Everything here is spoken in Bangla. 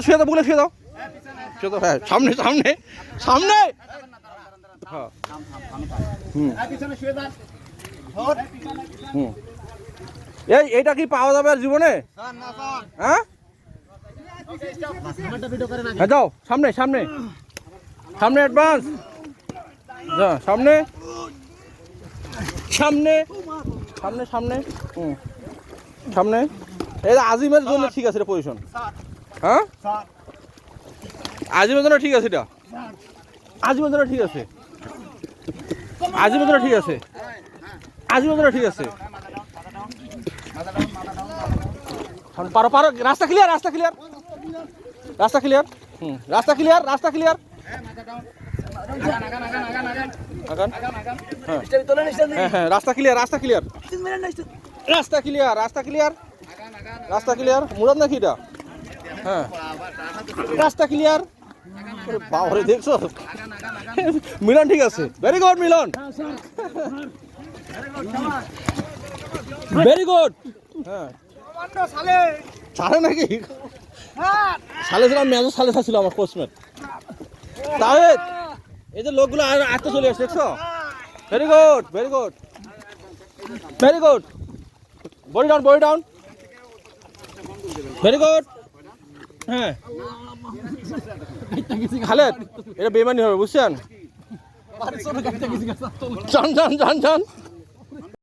শুয়ে দাও, বলে শুয়ে দাও, শুয়ে দাও। হ্যাঁ, সামনে সামনে সামনে। হ্যাঁ, এইটা কি পাওয়া যাবে আর জীবনে? হ্যাঁ, যাও সামনে সামনে সামনে, অ্যাডভান্স যা সামনে সামনে সামনে সামনে সামনে। এই আজিমের জন্য ঠিক আছে এটা পজিশন। হ্যাঁ, আজিমের জন্য ঠিক আছে, এটা আজিমের জন্য ঠিক আছে, আজিমের জন্য ঠিক আছে, আজিমের জন্য ঠিক আছে। পারো পারো, রাস্তা ক্লিয়ার, রাস্তা ক্লিয়ার, রাস্তা ক্লিয়ার, রাস্তা ক্লিয়ার, রাস্তা ক্লিয়ার। হ্যাঁ হ্যাঁ, রাস্তা ক্লিয়ার, রাস্তা ক্লিয়ার, রাস্তা ক্লিয়ার, রাস্তা ক্লিয়ার, রাস্তা ক্লিয়ার। মুরাদ নাকি এটা? হ্যাঁ, রাস্তা ক্লিয়ার। বাবারে, দেখছো মিলন ঠিক আছে, ভেরি গুড মিলন, ভেরি গুড। হ্যাঁ, সালে নাকি সালে ছিল, মেজর সালে ছিল আমার কোচমেট। তাহলে এই যে লোকগুলো আর আসতে চলে আসছে, দেখছো? Very good, very good, very good. Body down, body down, very good. হ্যাঁ, খালেদ, এটা বেমানি হবে, বুঝছেন? জান জান জান জান।